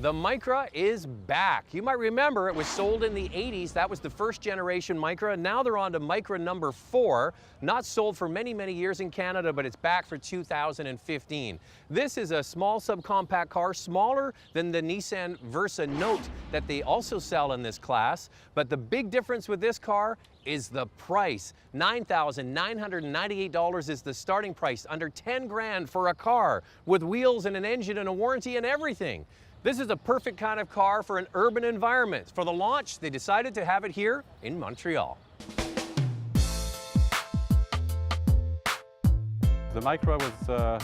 The Micra is back. You might remember it was sold in the 80s. That was the first generation Micra. Now they're on to Micra number 4. Not sold for many, many years in Canada, but it's back for 2015. This is a small subcompact car, smaller than the Nissan Versa Note that they also sell in this class. But the big difference with this car is the price. $9,998 is the starting price, under 10 grand for a car with wheels and an engine and a warranty and everything. This is a perfect kind of car for an urban environment. For the launch, they decided to have it here in Montreal. The Micra was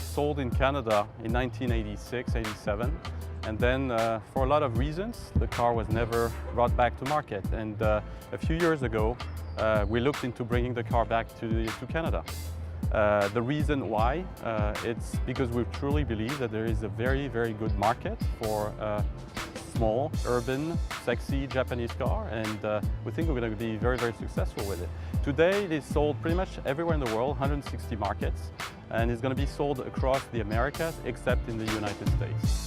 sold in Canada in 1986-87, and then for a lot of reasons, the car was never brought back to market. And a few years ago, we looked into bringing the car back to Canada. The reason why, it's because we truly believe that there is a very, very good market for a small, urban, sexy Japanese car, and we think we're going to be very, very successful with it. Today it is sold pretty much everywhere in the world, 160 markets, and it's going to be sold across the Americas except in the United States.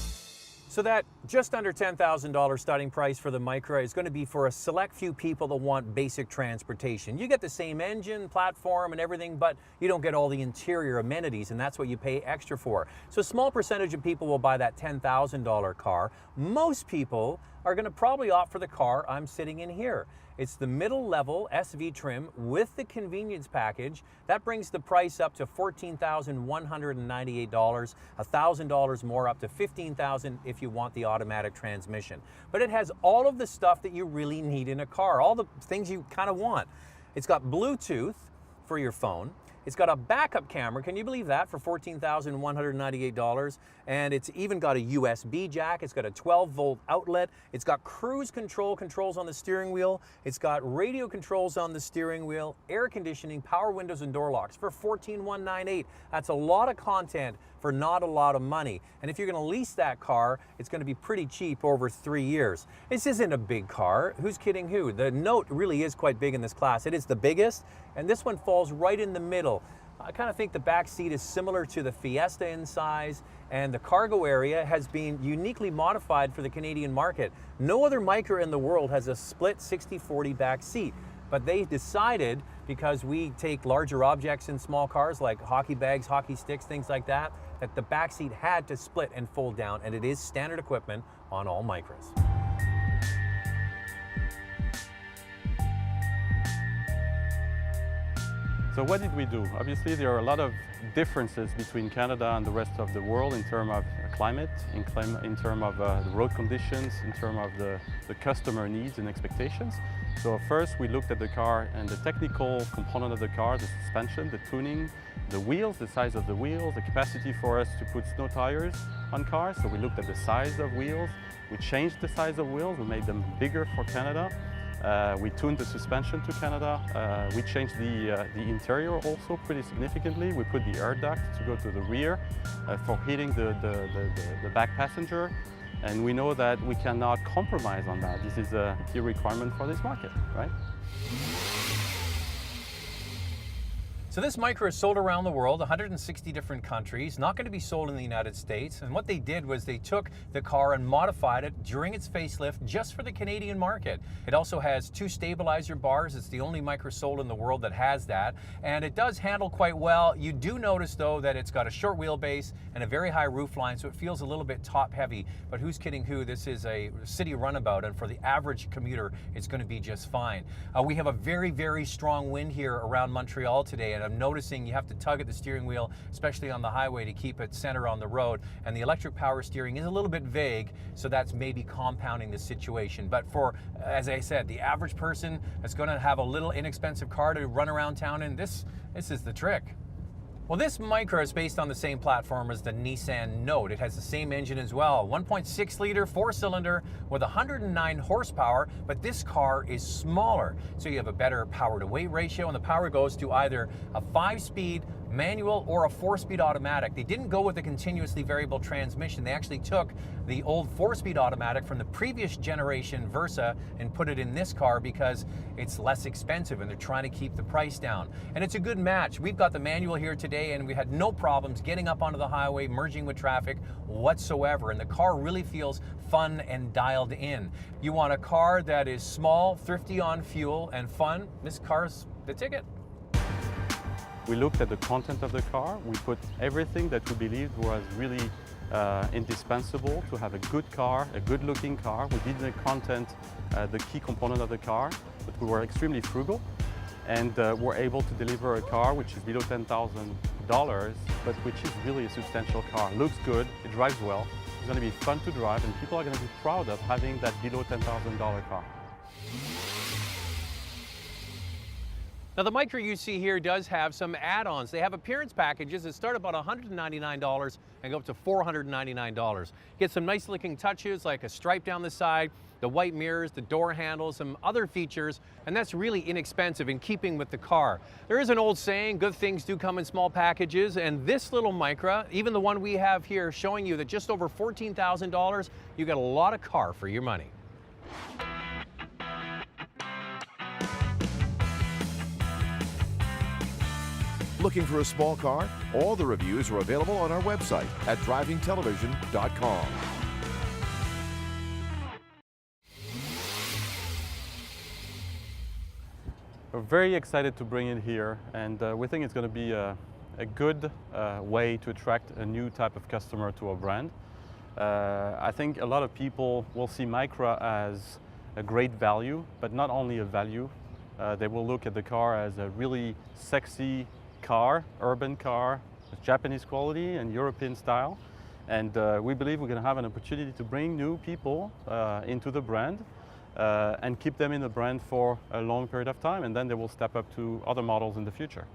So that just under $10,000 starting price for the Micra is going to be for a select few people that want basic transportation. You get the same engine, platform, and everything, but you don't get all the interior amenities, and that's what you pay extra for. So a small percentage of people will buy that $10,000 car. Most people are going to probably opt for the car I'm sitting in here. It's the middle level SV trim with the convenience package. That brings the price up to $14,198, $1,000 more, up to $15,000 if you want the automatic transmission. But it has all of the stuff that you really need in a car, all the things you kind of want. It's got Bluetooth for your phone. It's got a backup camera, can you believe that, for $14,198? And it's even got a USB jack, it's got a 12-volt outlet, it's got cruise controls on the steering wheel, it's got radio controls on the steering wheel, air conditioning, power windows and door locks for $14,198. That's a lot of content for not a lot of money. And if you're going to lease that car, it's going to be pretty cheap over 3 years. This isn't a big car. Who's kidding who? The Note really is quite big in this class. It is the biggest, and this one falls right in the middle. I kind of think the back seat is similar to the Fiesta in size, and the cargo area has been uniquely modified for the Canadian market. No other Micra in the world has a split 60-40 back seat. But they decided, because we take larger objects in small cars like hockey bags, hockey sticks, things like that, that the back seat had to split and fold down, and it is standard equipment on all Micras. So what did we do? Obviously there are a lot of differences between Canada and the rest of the world in terms of climate, in terms of the road conditions, in terms of the customer needs and expectations. So first we looked at the car and the technical component of the car, the suspension, the tuning, the wheels, the size of the wheels, the capacity for us to put snow tires on cars. So we looked at the size of wheels, we changed the size of wheels, we made them bigger for Canada. We tuned the suspension to Canada. We changed the interior also pretty significantly. We put the air duct to go to the rear for heating the back passenger. And we know that we cannot compromise on that. This is a key requirement for this market, right? So this Micra is sold around the world, 160 different countries, not going to be sold in the United States. And what they did was they took the car and modified it during its facelift just for the Canadian market. It also has 2 stabilizer bars. It's the only Micra sold in the world that has that. And it does handle quite well. You do notice though that it's got a short wheelbase and a very high roof line, so it feels a little bit top heavy. But who's kidding who? This is a city runabout, and for the average commuter, it's going to be just fine. We have a very, very strong wind here around Montreal today, and I'm noticing you have to tug at the steering wheel, especially on the highway, to keep it center on the road. And the electric power steering is a little bit vague, so that's maybe compounding the situation. But for, as I said, the average person that's going to have a little inexpensive car to run around town in, this is the trick. Well, this Micra is based on the same platform as the Nissan Note. It has the same engine as well, 1.6 liter, 4-cylinder with 109 horsepower, but this car is smaller. So you have a better power to weight ratio, and the power goes to either a 5-speed manual or a 4-speed automatic. They didn't go with a continuously variable transmission. They actually took the old 4-speed automatic from the previous generation Versa and put it in this car because it's less expensive and they're trying to keep the price down. And it's a good match. We've got the manual here today and we had no problems getting up onto the highway, merging with traffic whatsoever. And the car really feels fun and dialed in. You want a car that is small, thrifty on fuel, and fun? This car's the ticket. We looked at the content of the car. We put everything that we believed was really indispensable to have a good car, a good looking car. We didn't make content the key component of the car, but we were extremely frugal and were able to deliver a car which is below $10,000, but which is really a substantial car. Looks good, it drives well, it's going to be fun to drive, and people are going to be proud of having that below $10,000 car. Now the Micra you see here does have some add-ons. They have appearance packages that start about $199 and go up to $499. Get some nice looking touches like a stripe down the side, the white mirrors, the door handles, some other features, and that's really inexpensive in keeping with the car. There is an old saying, good things do come in small packages, and this little Micra, even the one we have here showing you that just over $14,000, you get a lot of car for your money. Looking for a small car? All the reviews are available on our website at drivingtelevision.com. We're very excited to bring it here, and we think it's going to be a good way to attract a new type of customer to our brand. I think a lot of people will see Micra as a great value, but not only a value. They will look at the car as a really sexy car, urban car, Japanese quality and European style. And we believe we're going to have an opportunity to bring new people into the brand and keep them in the brand for a long period of time, and then they will step up to other models in the future.